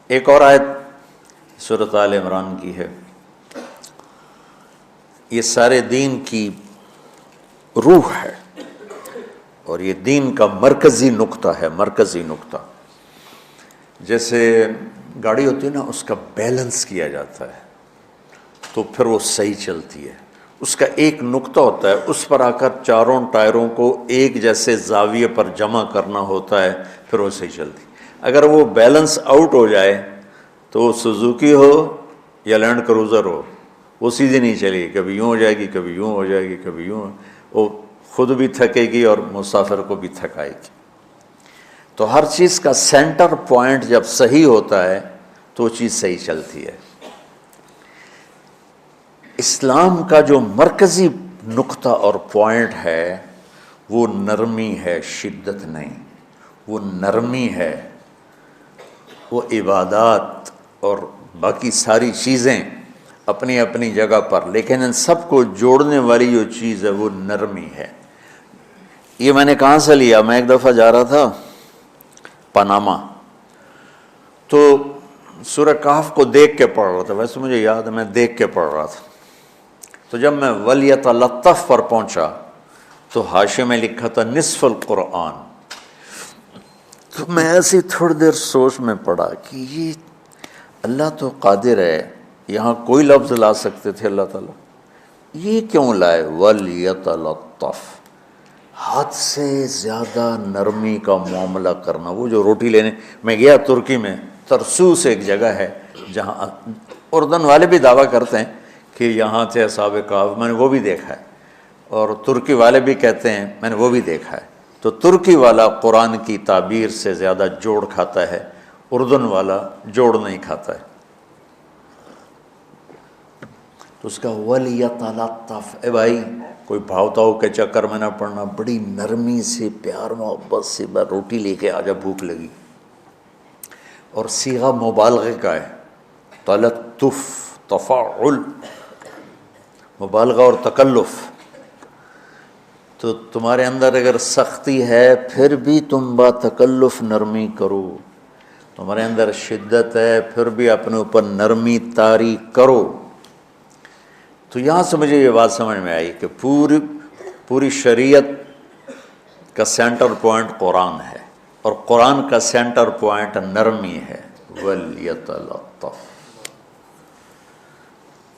ایک اور آیت سورۃ آل عمران کی ہے، یہ سارے دین کی روح ہے اور یہ دین کا مرکزی نقطہ ہے، مرکزی نقطہ۔ جیسے گاڑی ہوتی ہے نا، اس کا بیلنس کیا جاتا ہے تو پھر وہ صحیح چلتی ہے۔ اس کا ایک نقطہ ہوتا ہے، اس پر آ کر چاروں ٹائروں کو ایک جیسے زاویے پر جمع کرنا ہوتا ہے، پھر وہ صحیح چلتی ہے۔ اگر وہ بیلنس آؤٹ ہو جائے تو وہ سوزوکی ہو یا لینڈ کروزر ہو، وہ سیدھی نہیں چلے گی، کبھی یوں ہو جائے گی، کبھی یوں ہو جائے گی، کبھی یوں، وہ خود بھی تھکے گی اور مسافر کو بھی تھکائے گی۔ تو ہر چیز کا سینٹر پوائنٹ جب صحیح ہوتا ہے تو وہ چیز صحیح چلتی ہے۔ اسلام کا جو مرکزی نقطہ اور پوائنٹ ہے وہ نرمی ہے، شدت نہیں، وہ نرمی ہے۔ وہ عبادات اور باقی ساری چیزیں اپنی اپنی جگہ پر، لیکن ان سب کو جوڑنے والی جو چیز ہے وہ نرمی ہے۔ یہ میں نے کہاں سے لیا؟ میں ایک دفعہ جا رہا تھا پاناما، تو سورہ کہف کو دیکھ کے پڑھ رہا تھا، ویسے مجھے یاد ہے میں دیکھ کے پڑھ رہا تھا۔ تو جب میں وَلْيَتَلَطَّفْ پر پہنچا تو حاشیے میں لکھا تھا نصف القرآن۔ تو میں ایسی تھوڑی دیر سوچ میں پڑا کہ یہ اللہ تو قادر ہے، یہاں کوئی لفظ لا سکتے تھے اللہ تعالیٰ، یہ کیوں لائے وَلْيَتَلَطَّفْ؟ حد سے زیادہ نرمی کا معاملہ کرنا۔ وہ جو روٹی لینے میں گیا ترکی میں، ترسوس ایک جگہ ہے جہاں اردن والے بھی دعویٰ کرتے ہیں کہ یہاں تھے اصحاب کہف، میں نے وہ بھی دیکھا ہے، اور ترکی والے بھی کہتے ہیں میں نے وہ بھی دیکھا ہے۔ تو ترکی والا قرآن کی تعبیر سے زیادہ جوڑ کھاتا ہے، اردن والا جوڑ نہیں کھاتا ہے۔ تو اس کا وَلْيَتَلَطَّفْ، اے بھائی کوئی بھاؤ تاؤ کے چکر میں نہ پڑنا، بڑی نرمی سے پیار محبت سے بس روٹی لے کے آجا، بھوک لگی۔ اور صیغہ مبالغے کا ہے، تلطف، تفاعل، مبالغہ اور تکلف۔ تو تمہارے اندر اگر سختی ہے پھر بھی تم با تکلف نرمی کرو، تمہارے اندر شدت ہے پھر بھی اپنے اوپر نرمی طاری کرو۔ تو یہاں سے مجھے یہ بات سمجھ میں آئی کہ پوری شریعت کا سینٹر پوائنٹ قرآن ہے، اور قرآن کا سینٹر پوائنٹ نرمی ہے، وَلْيَتَلَطَّفْ۔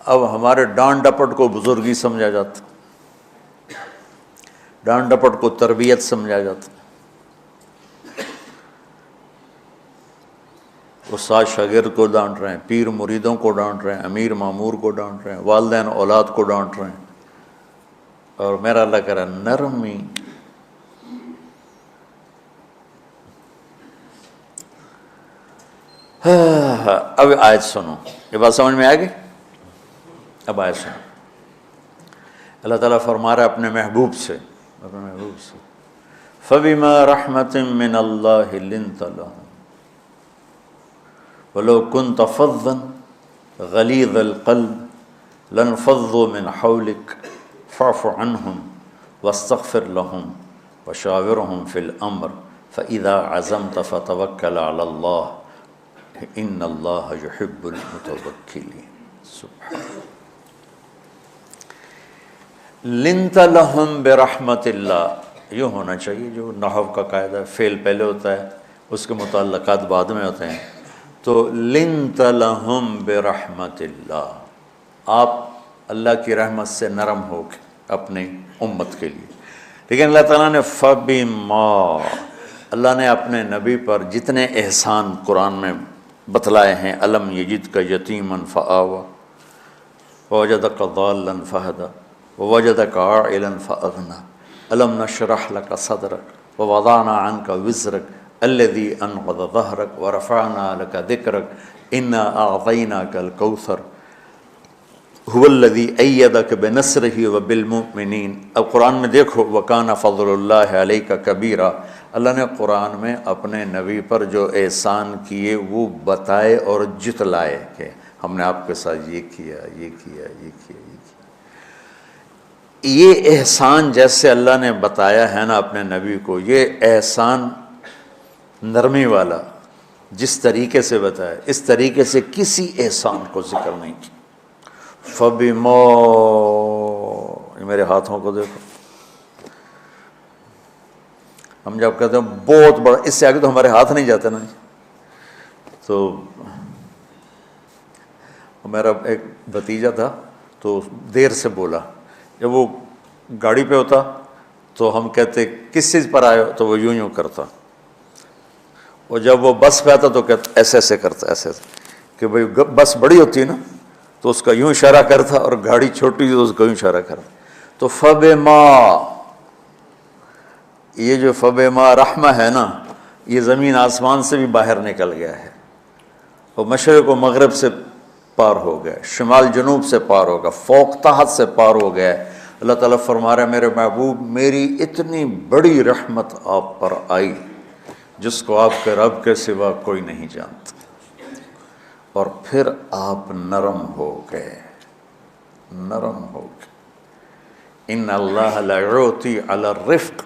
اب ہمارے ڈانٹ ڈپٹ کو بزرگی سمجھا جاتا، ڈانٹ ڈپٹ کو تربیت سمجھا جاتا، استاد شاگرد کو ڈانٹ رہے ہیں، پیر مریدوں کو ڈانٹ رہے ہیں، امیر مامور کو ڈانٹ رہے ہیں، والدین اولاد کو ڈانٹ رہے ہیں، اور میرا اللہ کہہ رہا ہے نرمی۔ اب آیت سنو، یہ بات سمجھ میں آ گئی؟ اب آیت سنو، اللہ تعالیٰ فرما رہا ہے اپنے محبوب سے، فَبِمَا رَحْمَةٍ مِّنَ اللَّهِ لِنْتَ لَهُمْ وَلَوْ كُنْتَ فَظًّا غَلِيظَ الْقَلْبِ لَانفَضُّوا مِنْ حَوْلِكَ فَاعْفُ عَنْهُمْ وَاسْتَغْفِرْ لَهُمْ وَشَاوِرْهُمْ فِي الْأَمْرِ فَإِذَا عَزَمْتَ فَتَوَكَّلْ عَلَى اللَّهِ إِنَّ اللَّهَ يُحِبُّ الْمُتَوَكِّلِينَ۔ سبحان لِنْتَ لَهُمْ بِرَحْمَةِ اللَّهِ، یوں ہونا چاہیے، جو نحو کا قاعدہ ہے، فعل پہلے ہوتا ہے اس کے متعلقات بعد میں ہوتے ہیں۔ تو لِنْتَ لَهُمْ بِرَحْمَةِ اللَّهِ، آپ اللہ کی رحمت سے نرم ہو کے اپنی امت کے لیے۔ لیکن اللہ تعالیٰ نے فَبِمَا، اللہ نے اپنے نبی پر جتنے احسان قرآن میں بتلائے ہیں، أَلَمْ يَجِدْكَ يَتِيمًا فَآوَىٰ وَوَجَدَكَ ضَالًّا فَهَدَىٰ وَوَجَدَكَ عَائِلًا فَأَغْنَىٰ أَلَمْ نَشْرَحْ لَكَ صَدْرَكَ وَوَضَعْنَا عَنْكَ وِزْرَكَ الَّذِي أَنقَضَ ظَهْرَكَ وَرَفَعْنَا لَكَ ذِكْرَكَ إِنَّا أَعْطَيْنَاكَ الْكَوْثَرَ هُوَ الَّذِي أَيَّدَكَ بِنَصْرِهِ وَبِالْمُؤْمِنِينَ۔ اب قرآن میں دیکھو وَكَانَ فَضْلُ اللَّهِ عَلَيْكَ كَبِيرًا، اللہ نے قرآن میں اپنے نبی پر جو احسان کیے وہ بتائے اور جتلائے کہ ہم نے آپ کے ساتھ یہ کیا، یہ کیا، یہ کیا، یہ کیا۔ یہ احسان جیسے اللہ نے بتایا ہے نا اپنے نبی کو، یہ احسان نرمی والا، جس طریقے سے بتایا اس طریقے سے کسی احسان کو ذکر نہیں کیا۔ فَبِمَا، یہ میرے ہاتھوں کو دیکھو، ہم جب کہتے ہیں بہت بڑا، اس سے آگے تو ہمارے ہاتھ نہیں جاتے نا۔ تو میرا ایک بھتیجا تھا تو دیر سے بولا، جب وہ گاڑی پہ ہوتا تو ہم کہتے کس چیز پر آئے ہو، تو وہ یوں کرتا، اور جب وہ بس پہ آتا تو کہتا ایسے ایسے کرتا، ایسے ایسے، کہ بھئی بس بڑی ہوتی ہے نا تو اس کا یوں اشارہ کرتا، اور گاڑی چھوٹی تو اس کا یوں اشارہ کرتا۔ تو فَبِمَا، یہ جو فَبِمَا رحمہ ہے نا، یہ زمین آسمان سے بھی باہر نکل گیا ہے، اور مشرق و مغرب سے پار ہو گیا، شمال جنوب سے پار ہو گیا، فوق تحت سے پار ہو گیا۔ اللہ تعالیٰ فرما رہا ہے میرے محبوب میری اتنی بڑی رحمت آپ پر آئی جس کو آپ کے رب کے سوا کوئی نہیں جانتا، اور پھر آپ نرم ہو گئے، نرم ہو گئے۔ ان اللہ لا یعطی علی الرفق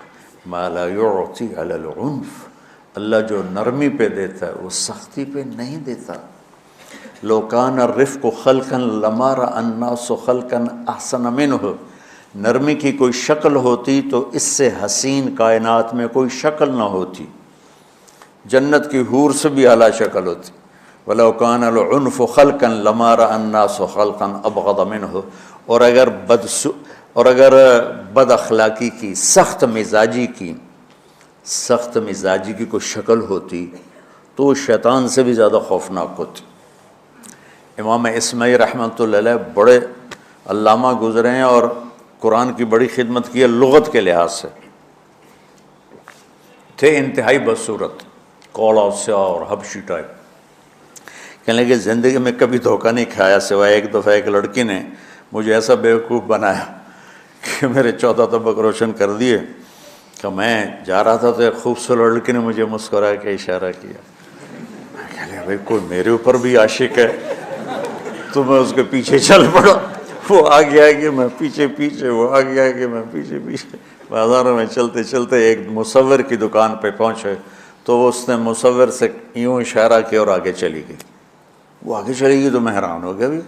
ما لا یعطی علی العنف، اللہ جو نرمی پہ دیتا ہے وہ سختی پہ نہیں دیتا۔ لو کان الرفق خلقا لما رأى الناس خلقا احسن منہ، نرمی کی کوئی شکل ہوتی تو اس سے حسین کائنات میں کوئی شکل نہ ہوتی، جنت کی حور سے بھی اعلیٰ شکل ہوتی۔ وَلَوْ كَانَ الْعُنْفُ خَلْقًا لَمَا رَأَى النَّاسُ خَلْقًا أَبْغَضَ مِنْهُ، اور اگر بد اخلاقی کی، سخت مزاجی کی کوئی شکل ہوتی تو وہ شیطان سے بھی زیادہ خوفناک ہوتی۔ امام اسماعیل رحمۃ اللہ علیہ بڑے علامہ گزرے ہیں اور قرآن کی بڑی خدمت کی ہے لغت کے لحاظ سے، تھے انتہائی بدصورت، کوڑا سیاہ اور حبشی ٹائپ۔ کہنے لگے زندگی میں کبھی دھوکہ نہیں کھایا سوائے ایک دفعہ ایک لڑکی نے مجھے ایسا بیوقوف بنایا کہ میرے 14 طبق روشن کر دیے، کہ میں جا رہا تھا تو ایک خوبصورت لڑکی نے مجھے مسکرا کے اشارہ کیا، میں کہہ لیا بھائی کوئی میرے اوپر بھی عاشق ہے، تو میں اس کے پیچھے چل پڑا، وہ آگے آگے میں پیچھے پیچھے، وہ آگے آگے میں پیچھے پیچھے، بازاروں میں چلتے چلتے ایک مصور کی دکان پہ پہنچے تو اس نے مصور سے یوں اشارہ کیا اور آگے چلی گئی۔ وہ آگے چلی گئی تو میں حیران ہو گیا بھی،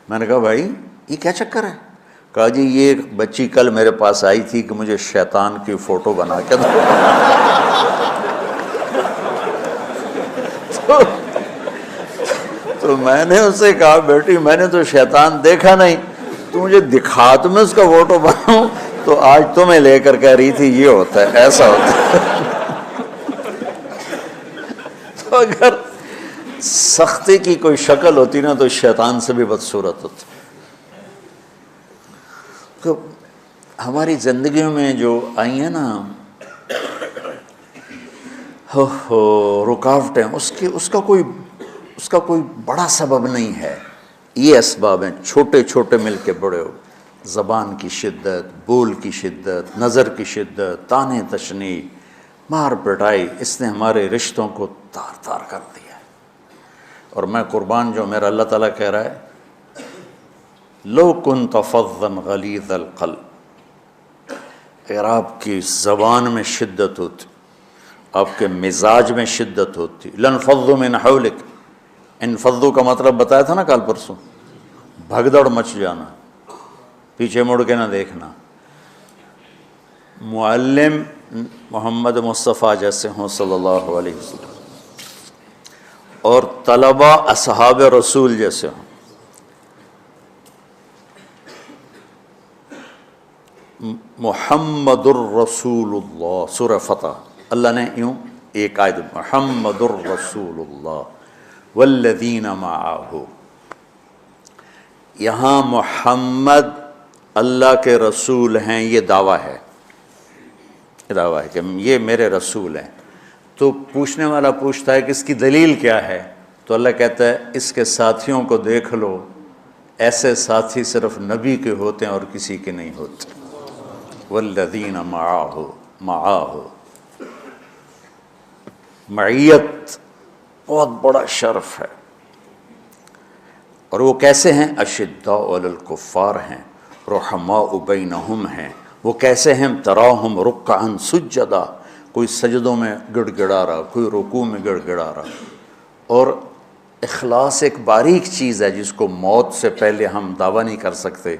میں نے کہا بھائی یہ کیا چکر ہے؟ کہا جی یہ ایک بچی کل میرے پاس آئی تھی کہ مجھے شیطان کی فوٹو بنا کے دو۔ تو میں نے اس سے کہا بیٹی میں نے تو شیطان دیکھا نہیں، تو مجھے دکھا تو میں اس کا فوٹو بناؤں، تو آج تمہیں لے کر کہہ رہی تھی یہ ہوتا ہے ایسا ہوتا ہے۔ تو اگر سختی کی کوئی شکل ہوتی نا تو شیطان سے بھی بدصورت ہوتی۔ تو ہماری زندگیوں میں جو آئی ہیں نا رکاوٹیں، اس کا کوئی بڑا سبب نہیں ہے، یہ اسباب ہیں چھوٹے چھوٹے مل کے بڑے ہو، زبان کی شدت، بول کی شدت، نظر کی شدت، طعنے تشنیع، مار پٹائی، اس نے ہمارے رشتوں کو تار تار کر دیا ہے۔ اور میں قربان جو میرا اللہ تعالیٰ کہہ رہا ہے لو کنت فظا غلیظ القلب، اگر آپ کی زبان میں شدت ہوتی، آپ کے مزاج میں شدت ہوتی، لانفضوا من حولک، انفضوا کا مطلب بتایا تھا نا کل پرسوں، بھگدڑ مچ جانا، پیچھے مڑ کے نہ دیکھنا۔ معلم محمد مصطفیٰ جیسے ہوں صلی اللہ علیہ وسلم، اور طلبہ اصحاب رسول جیسے ہوں، محمد الرسول اللہ، سورہ فتح اللہ نے یوں ایک آیت محمد الرسول اللہ والذین معہ، یہاں محمد اللہ کے رسول ہیں، یہ دعویٰ ہے، کہ یہ میرے رسول ہیں۔ تو پوچھنے والا پوچھتا ہے کہ اس کی دلیل کیا ہے؟ تو اللہ کہتا ہے اس کے ساتھیوں کو دیکھ لو، ایسے ساتھی صرف نبی کے ہوتے ہیں اور کسی کے نہیں ہوتے۔ والذین معاہ، معیت بہت بڑا شرف ہے۔ اور وہ کیسے ہیں؟ اشداء علی الکفار ہیں، رحماء بینہم ہیں۔ وہ کیسے ہیں؟ تراہم رکعا سجدا، کوئی سجدوں میں گڑ گڑا رہا، کوئی رکوع میں گڑ گڑا رہا، اور اخلاص ایک باریک چیز ہے جس کو موت سے پہلے ہم دعویٰ نہیں کر سکتے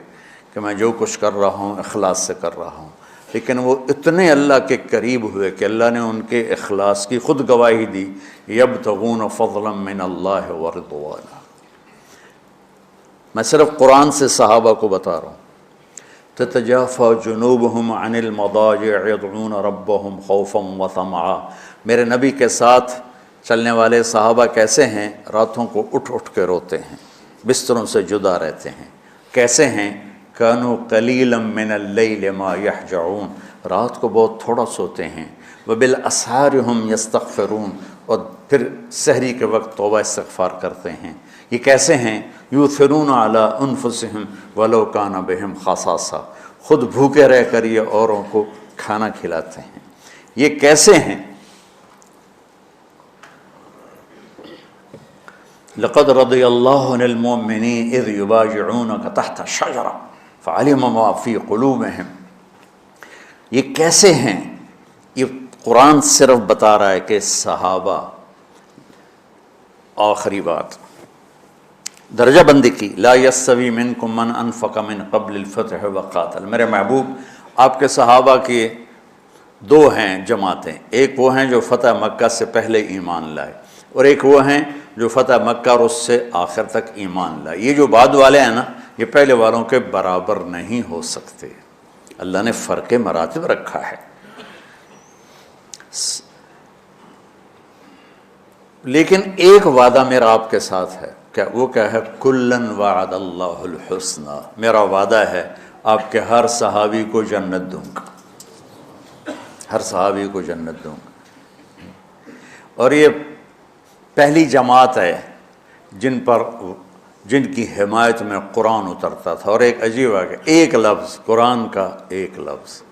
کہ میں جو کچھ کر رہا ہوں اخلاص سے کر رہا ہوں، لیکن وہ اتنے اللہ کے قریب ہوئے کہ اللہ نے ان کے اخلاص کی خود گواہی دی، یبتغون فضلا من اللہ ورضوانا۔ میں صرف قرآن سے صحابہ کو بتا رہا ہوں، تتجافى جنوبهم عن المضاجع يدعون ربهم خوفا وطمعا۔ میرے نبی کے ساتھ چلنے والے صحابہ کیسے ہیں؟ راتوں کو اٹھ اٹھ کے روتے ہیں، بستروں سے جدا رہتے ہیں۔ کیسے ہیں؟ كانوا قليلا من الليل ما يهجعون، رات کو بہت تھوڑا سوتے ہیں۔ وبالاسحار هم يستغفرون، اور پھر سحری کے وقت توبہ استغفار کرتے ہیں۔ یہ کیسے ہیں؟ یؤثرون علی انفسہم ولو کان بہم خصاصہ، خود بھوکے رہ کر یہ اوروں کو کھانا کھلاتے ہیں۔ یہ کیسے ہیں؟ لقد رضی اللہ عن المؤمنین اذ یبایعونک تحت الشجرہ فعلم ما فی قلوبہم۔ یہ کیسے ہیں؟ یہ قرآن صرف بتا رہا ہے کہ صحابہ، آخری بات درجہ بندی کی، لا یستوی منکم من انفق من قبل الفتح وقاتل۔ میرے محبوب، آپ کے صحابہ کے دو ہیں جماعتیں، ایک وہ ہیں جو فتح مکہ سے پہلے ایمان لائے، اور ایک وہ ہیں جو فتح مکہ اور اس سے آخر تک ایمان لائے۔ یہ جو بعد والے ہیں نا، یہ پہلے والوں کے برابر نہیں ہو سکتے، اللہ نے فرق مراتب رکھا ہے۔ لیکن ایک وعدہ میرا آپ کے ساتھ ہے، وہ کیا ہے؟ کلن وعد اللہ الحسنى، میرا وعدہ ہے آپ کے ہر صحابی کو جنت دوں گا، ہر صحابی کو جنت دوں گا۔ اور یہ پہلی جماعت ہے جن کی حمایت میں قرآن اترتا تھا۔ اور ایک عجیب ہے کہ ایک لفظ قرآن کا، ایک لفظ،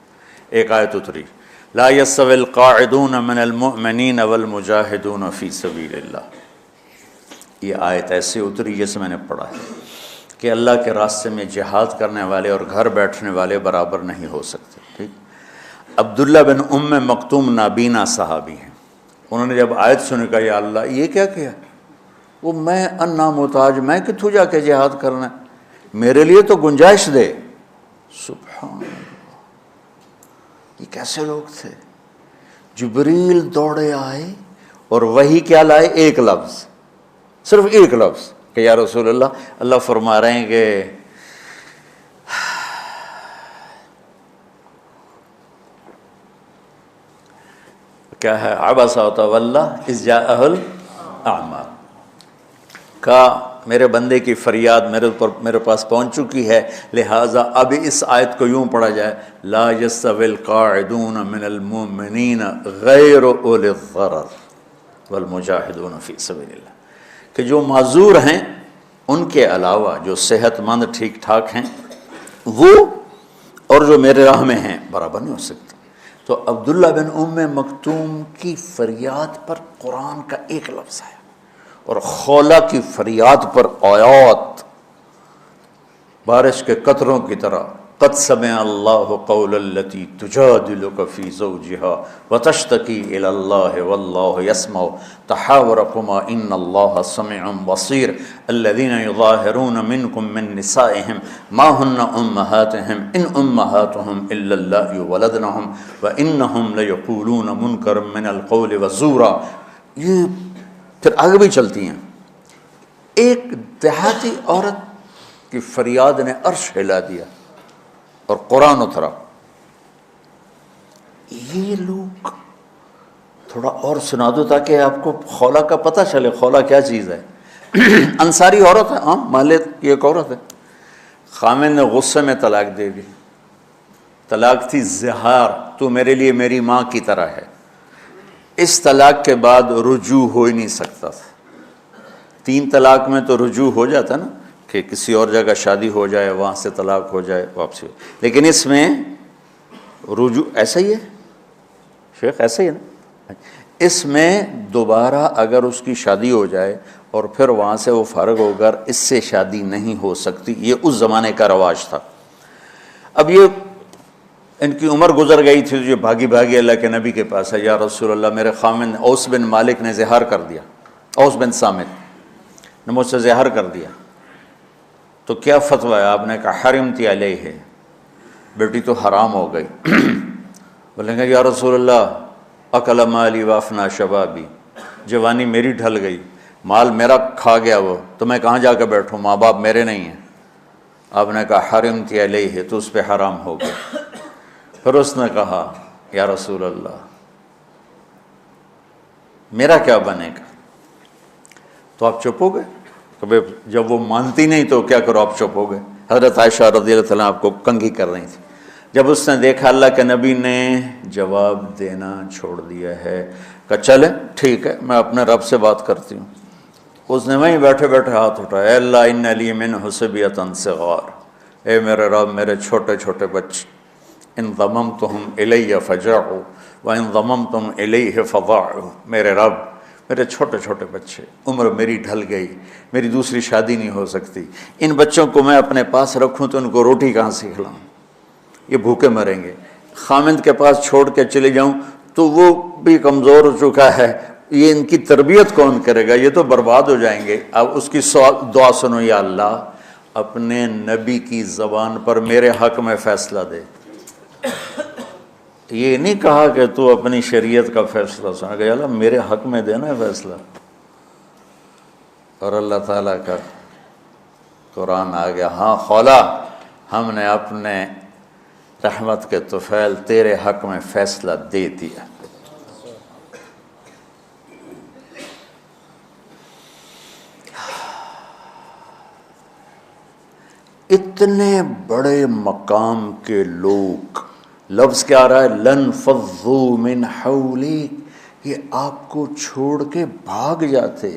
ایک آیت اتری، لا یستوی القاعدون من المؤمنین والمجاہدون فی سبیل اللہ۔ یہ آیت ایسے اتری جیسے میں نے پڑھا ہے کہ اللہ کے راستے میں جہاد کرنے والے اور گھر بیٹھنے والے برابر نہیں ہو سکتے۔ ٹھیک، عبداللہ بن ام مکتوم نابینا صحابی ہیں، انہوں نے جب آیت سنی کہا یا اللہ یہ کیا کیا؟ وہ میں انا محتاج، میں کتوں جا کے جہاد کرنا ہے، میرے لیے تو گنجائش دے۔ سبحان اللہ، یہ کیسے لوگ تھے؟ جبریل دوڑے آئے اور وہی کیا لائے؟ ایک لفظ، صرف ایک لفظ کہ یا رسول اللہ، اللہ فرما رہے ہیں کہ کیا ہے؟ عبس وتولی اذ جاءہ الاعمی، کا میرے بندے کی فریاد میرے پاس پہنچ چکی ہے، لہٰذا اب اس آیت کو یوں پڑھا جائے، لا یستوی القاعدون من المؤمنین غیر اولی الضرر والمجاہدون فی سبیل اللہ، کہ جو معذور ہیں ان کے علاوہ جو صحت مند ٹھیک ٹھاک ہیں وہ، اور جو میرے راہ میں ہیں، برابر نہیں ہو سکتے۔ تو عبداللہ بن ام مکتوم کی فریاد پر قرآن کا ایک لفظ ہے، اور خولہ کی فریاد پر آیات بارش کے قطروں کی طرح، قد سمع اللہ قول التی تجادلک فی زوجہا وتشتکی الی اللہ واللہ یسمع تحاورکما ان اللہ سمیع بصیر الذین یظاہرون منکم من نسائہم ما ہن امہاتہم ان امہاتہم الا اللہ ولدنہم وانہم لیقولون منکرا من القول وزورا۔ یہ پھر آگے بھی چلتی ہیں۔ ایک دیہاتی عورت کی فریاد نے عرش ہلا دیا اور قرآن اترا۔ یہ لوگ تھوڑا اور سنا دو تاکہ آپ کو خولہ کا پتہ چلے، خولہ کیا چیز ہے۔ انصاری عورت ہے، ہاں، محلے کی ایک عورت ہے، خامن نے غصے میں طلاق دے دی، طلاق تھی زہار، تو میرے لیے میری ماں کی طرح ہے۔ اس طلاق کے بعد رجوع ہو ہی نہیں سکتا تھا۔ 3 طلاق میں تو رجوع ہو جاتا نا، کہ کسی اور جگہ شادی ہو جائے، وہاں سے طلاق ہو جائے، واپسی ہو، لیکن اس میں رجوع ایسا ہی ہے شیخ، ایسا ہی ہے نا، اس میں دوبارہ اگر اس کی شادی ہو جائے اور پھر وہاں سے وہ فارغ ہو کر اس سے شادی نہیں ہو سکتی، یہ اس زمانے کا رواج تھا۔ اب یہ ان کی عمر گزر گئی تھی، جو بھاگی بھاگی اللہ کے نبی کے پاس ہے، یا رسول اللہ میرے خامن اوس بن مالک نے زہار کر دیا، اوس بن صامت نے مجھ سے زہر کر دیا، تو کیا فتویٰ ہے؟ آپ نے کہا حرمتی علیہ ہے، بیٹی تو حرام ہو گئی۔ بولیں گے یا رسول اللہ اکل مالی وافنا شبابی، جوانی میری ڈھل گئی، مال میرا کھا گیا وہ، تو میں کہاں جا کے بیٹھوں، ماں باپ میرے نہیں ہیں۔ آپ نے کہا حرمتی علیہ ہے، تو اس پہ حرام ہو گیا۔ پھر اس نے کہا یا رسول اللہ میرا کیا بنے گا؟ تو آپ چپ ہو گئے؟ کہ جب وہ مانتی نہیں تو کیا کرو، آپ چپ ہو گئے۔ حضرت عائشہ رضی اللہ تعالیٰ آپ کو کنگھی کر رہی تھی۔ جب اس نے دیکھا اللہ کے نبی نے جواب دینا چھوڑ دیا ہے، کہ چلے ٹھیک ہے میں اپنے رب سے بات کرتی ہوں، اس نے وہیں بیٹھے بیٹھے ہاتھ اٹھایا، اے اللہ ان لی منہ صبیۃ صغار، اے میرے رب میرے چھوٹے چھوٹے بچے، ان ضممتہم الی فجعوا وان ضممتم الیہ فضاعوا، میرے رب میرے چھوٹے چھوٹے بچے، عمر میری ڈھل گئی، میری دوسری شادی نہیں ہو سکتی، ان بچوں کو میں اپنے پاس رکھوں تو ان کو روٹی کہاں سے کھلاؤں، یہ بھوکے مریں گے، خامند کے پاس چھوڑ کے چلے جاؤں تو وہ بھی کمزور ہو چکا ہے، یہ ان کی تربیت کون کرے گا، یہ تو برباد ہو جائیں گے۔ اب اس کی دعا سنو، یا اللہ اپنے نبی کی زبان پر میرے حق میں فیصلہ دے۔ یہ نہیں کہا کہ تو اپنی شریعت کا فیصلہ سنا، کہ اللہ میرے حق میں دینا ہے فیصلہ۔ اور اللہ تعالیٰ کا قرآن آ گیا، ہاں خولا ہم نے اپنے رحمت کے طفیل تیرے حق میں فیصلہ دے دیا۔ اتنے بڑے مقام کے لوگ، لفظ کیا آ رہا ہے، لن فضوا من حولی، یہ آپ کو چھوڑ کے بھاگ جاتے۔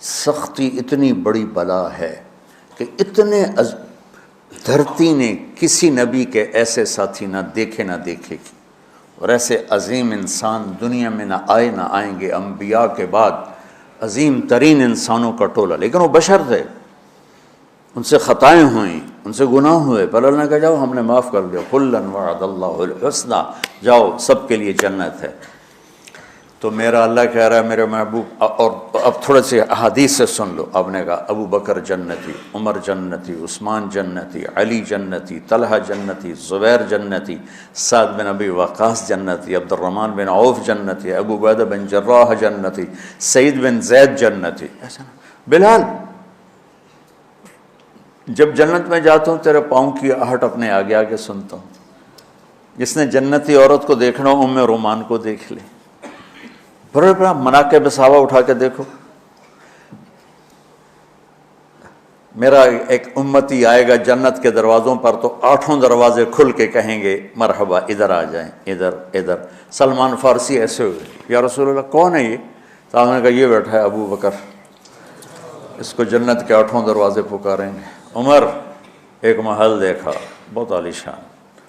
سختی اتنی بڑی بلا ہے کہ اتنے دھرتی نے کسی نبی کے ایسے ساتھی نہ دیکھے نہ دیکھے گی، اور ایسے عظیم انسان دنیا میں نہ آئے نہ آئیں گے۔ انبیاء کے بعد عظیم ترین انسانوں کا ٹولہ، لیکن وہ بشر تھے، ان سے خطائیں ہوئیں، ان سے گناہ ہوئے، پر اللہ نے کہا جاؤ ہم نے معاف کر دیا، کلا وعد اللہ الحسنی، جاؤ سب کے لیے جنت ہے۔ تو میرا اللہ کہہ رہا ہے میرے محبوب، اور اب تھوڑے سے احادیث سے سن لو۔ آپ نے کہا ابو بکر جنتی، عمر جنتی، عثمان جنتی، علی جنتی، طلحہ جنتی، زبیر جنتی، سعد بن ابی وقاص جنتی، عبد الرحمن بن عوف جنتی، ابو عبیدہ بن جراح جنتی، سعید بن زید جنتی، ایسا نا بلال جب جنت میں جاتا ہوں تیرے پاؤں کی آہٹ اپنے آگے آگے سنتا ہوں۔ جس نے جنتی عورت کو دیکھنا ہو ام رومان کو دیکھ لے، بڑے بڑا مناقب صحابہ اٹھا کے دیکھو۔ میرا ایک امتی آئے گا جنت کے دروازوں پر تو 8 دروازے کھل کے کہیں گے مرحبا ادھر آ جائیں، ادھر ادھر۔ سلمان فارسی ایسے ہوئے، یا رسول اللہ کون ہے یہ؟ تو آپ نے کہا یہ بیٹھا ہے ابو بکر، اس کو جنت کے 8 دروازے پکاریں گے۔ عمر ایک محل دیکھا بہت عالیشان،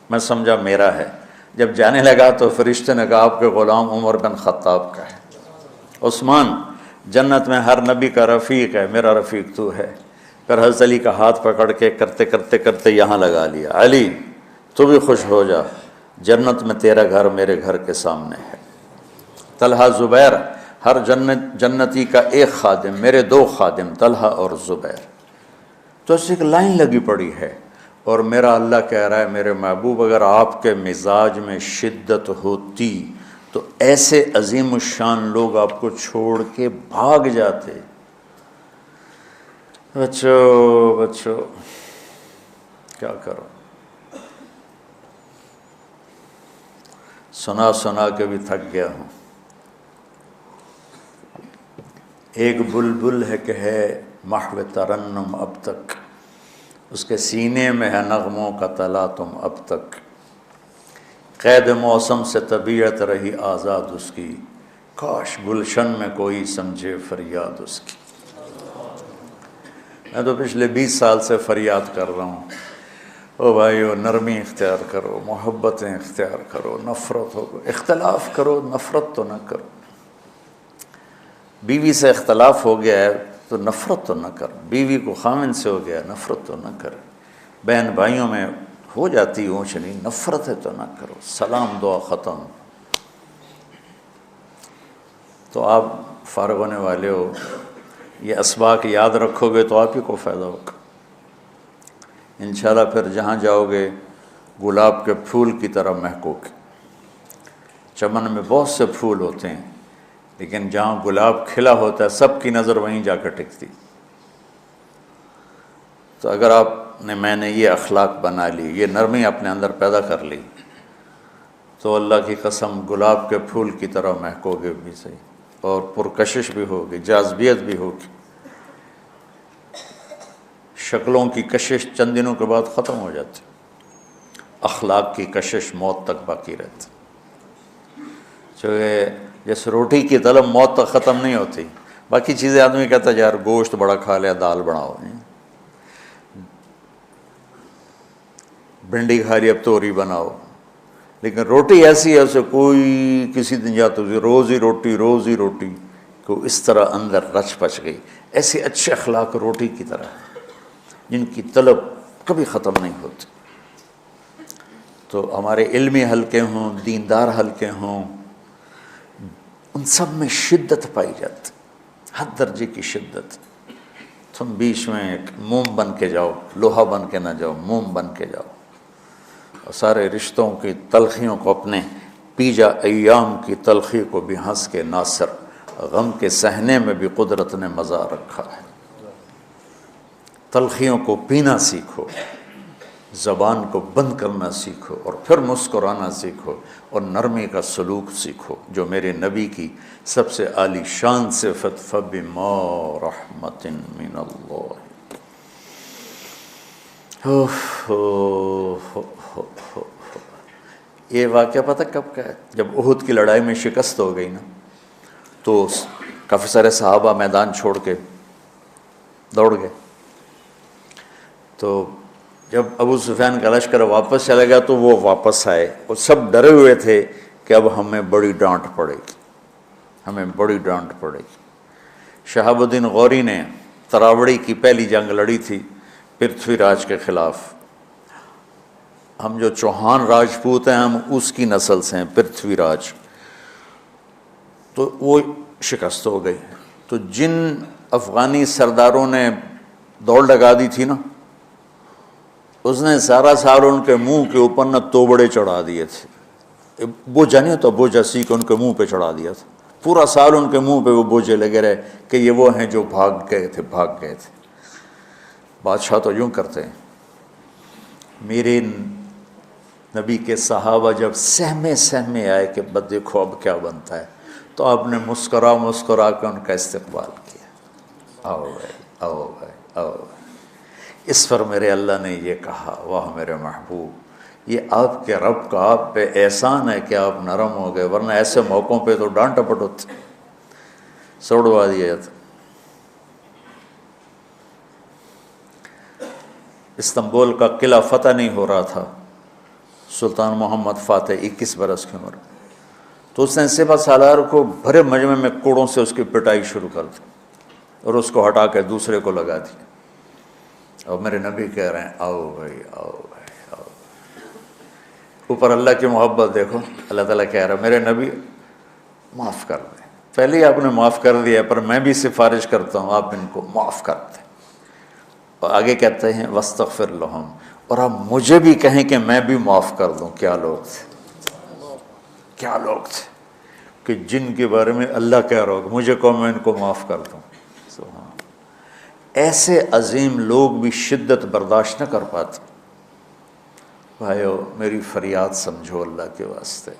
میں سمجھا میرا ہے۔ جب جانے لگا تو فرشتے نے کہا آپ کے غلام عمر بن خطاب کا ہے۔ عثمان جنت میں ہر نبی کا رفیق ہے، میرا رفیق تو ہے۔ پھر حضرت علی کا ہاتھ پکڑ کے کرتے کرتے کرتے یہاں لگا لیا، علی تو بھی خوش ہو جا، جنت میں تیرا گھر میرے گھر کے سامنے ہے۔ طلحہ زبیر، ہر جنتی کا ایک خادم، میرے 2 خادم طلحہ اور زبیر۔ تو اس ایک لائن لگی پڑی ہے، اور میرا اللہ کہہ رہا ہے میرے محبوب اگر آپ کے مزاج میں شدت ہوتی تو ایسے عظیم الشان لوگ آپ کو چھوڑ کے بھاگ جاتے۔ بچو کیا کرو، سنا سنا کے بھی تھک گیا ہوں۔ ایک بلبل ہے کہ ہے محو ترنم اب تک، اس کے سینے میں ہے نغموں کا تلاطم اب تک، قید موسم سے طبیعت رہی آزاد اس کی، کاش گلشن میں کوئی سمجھے فریاد اس کی۔ میں تو پچھلے 20 سال سے فریاد کر رہا ہوں، او بھائیو نرمی اختیار کرو، محبتیں اختیار کرو، نفرت ہو، اختلاف کرو، نفرت تو نہ کرو۔ بیوی سے اختلاف ہو گیا ہے تو نفرت تو نہ کر، بیوی کو خامن سے ہو گیا نفرت تو نہ کر، بہن بھائیوں میں ہو جاتی اونچ نہیں، نفرت ہے تو نہ کرو، سلام دعا ختم۔ تو آپ فارغ ہونے والے ہو، یہ اسباق یاد رکھو گے تو آپ ہی کو فائدہ ہوگا انشاءاللہ۔ پھر جہاں جاؤ گے گلاب کے پھول کی طرح مہکو گے۔ چمن میں بہت سے پھول ہوتے ہیں، لیکن جہاں گلاب کھلا ہوتا ہے سب کی نظر وہیں جا کر ٹکتی۔ تو اگر میں نے یہ اخلاق بنا لی، یہ نرمی اپنے اندر پیدا کر لی، تو اللہ کی قسم گلاب کے پھول کی طرح مہکو گے بھی صحیح، اور پرکشش بھی ہوگی، جاذبیت بھی ہوگی۔ شکلوں کی کشش چند دنوں کے بعد ختم ہو جاتی، اخلاق کی کشش موت تک باقی رہتی۔ جیسے روٹی کی طلب موت تک ختم نہیں ہوتی، باقی چیزیں آدمی کہتا ہے یار گوشت بڑا کھا لیا، دال بناؤ، بھنڈی کھا لی اب توری بناؤ، لیکن روٹی ایسی ہے اسے کوئی کسی دن جاتا روز ہی روٹی کو اس طرح اندر رچ پچ گئی۔ ایسے اچھے اخلاق روٹی کی طرح جن کی طلب کبھی ختم نہیں ہوتی۔ تو ہمارے علمی حلقے ہوں، دیندار حلقے ہوں، ان سب میں شدت پائی جاتی، ہر درجے کی شدت۔ تم بیچ میں ایک موم بن کے جاؤ، لوہا بن کے نہ جاؤ، موم بن کے جاؤ، اور سارے رشتوں کی تلخیوں کو اپنے پی جا ایام کی تلخی کو بھی ہنس کے ناصر، غم کے سہنے میں بھی قدرت نے مزہ رکھا ہے۔ تلخیوں کو پینا سیکھو، زبان کو بند کرنا سیکھو، اور پھر مسکرانا سیکھو، اور نرمی کا سلوک سیکھو، جو میرے نبی کی سب سے عالی شان صفت فَبِمَا رَحْمَةٍ مِّنَ اللَّهِ۔ یہ واقعہ پتہ کب کا ہے؟ جب احد کی لڑائی میں شکست ہو گئی نا، تو کافی سارے صحابہ میدان چھوڑ کے دوڑ گئے۔ تو جب ابو سفیان کا لشکر واپس چلا گیا تو وہ واپس آئے، اور سب ڈرے ہوئے تھے کہ اب ہمیں بڑی ڈانٹ پڑے گی، ہمیں بڑی ڈانٹ پڑے گی۔ شہاب الدین غوری نے تراوڑی کی پہلی جنگ لڑی تھی پرتھوی راج کے خلاف۔ ہم جو چوہان راجپوت ہیں ہم اس کی نسل سے ہیں، پرتھوی راج۔ تو وہ شکست ہو گئی۔ تو جن افغانی سرداروں نے دوڑ لگا دی تھی نا، اس نے سارا سال ان کے منہ کے اوپر نہ توبڑے چڑھا دیے تھے، بوجھا نہیں ہوتا، بوجھا سیکھ ان کے منہ پہ چڑھا دیا تھا، پورا سال ان کے منہ پہ وہ بوجھے لگے رہے کہ یہ وہ ہیں جو بھاگ گئے تھے۔ بادشاہ تو یوں کرتے ہیں۔ میرے نبی کے صحابہ جب سہمے آئے کہ بس دیکھو اب کیا بنتا ہے، تو آپ نے مسکرا کے ان کا استقبال کیا، آؤ بھائی آؤ بھائی آؤ بھائی۔ اس پر میرے اللہ نے یہ کہا، واہ میرے محبوب، یہ آپ کے رب کا آپ پہ احسان ہے کہ آپ نرم ہو گئے، ورنہ ایسے موقعوں پہ تو ڈانٹ ٹپٹ ہوتی، سوڑوا دیا جاتا۔ استنبول کا قلعہ فتح نہیں ہو رہا تھا، سلطان محمد فاتح 21 برس کی عمر، تو اس نے سپہ سالار کو بھرے مجمع میں کوڑوں سے اس کی پٹائی شروع کر دی، اور اس کو ہٹا کے دوسرے کو لگا دیا۔ اور میرے نبی کہہ رہے ہیں آؤ بھائی آؤ بھائی آؤ۔ اوپر اللہ کی محبت دیکھو، اللہ تعالیٰ کہہ رہا ہے میرے نبی معاف کر دیں، پہلے ہی آپ نے معاف کر دیا، پر میں بھی سفارش کرتا ہوں آپ ان کو معاف کر دیں۔ اور آگے کہتے ہیں وَاسْتَغْفِرْ لَهُمْ، اور آپ مجھے بھی کہیں کہ میں بھی معاف کر دوں۔ کیا لوگ تھے کہ جن کے بارے میں اللہ کہہ رہا ہوگا مجھے کہو میں ان کو معاف کر دوں۔ ایسے عظیم لوگ بھی شدت برداشت نہ کر پاتے۔ بھائیو میری فریاد سمجھو اللہ کے واسطے،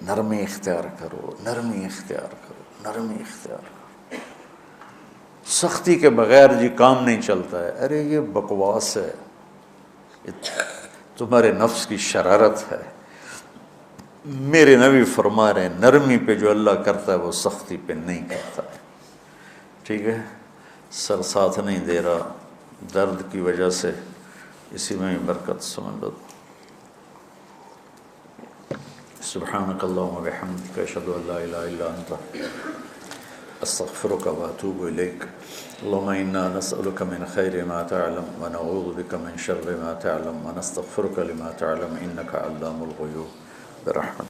نرمی اختیار کرو، نرمی اختیار کرو، نرمی اختیار کرو۔ سختی کے بغیر جی کام نہیں چلتا ہے، ارے یہ بکواس ہے، تمہارے نفس کی شرارت ہے۔ میرے نبی فرما رہے ہیں نرمی پہ جو اللہ کرتا ہے وہ سختی پہ نہیں کرتا ہے۔ ٹھیک ہے، سر ساتھ نہیں دے رہا درد کی وجہ سے، اسی میں برکت سمجھ لو۔ سبحانک اللہم و بحمدک، اشہد ان لا الہ الا انت، استغفرک و اتوب الیک۔ اللہم انا نسألک من خیر ما تعلم ونعوذ بک من شر ما تعلم ونستغفرک لما تعلم انک علام الغیوب برحمتک۔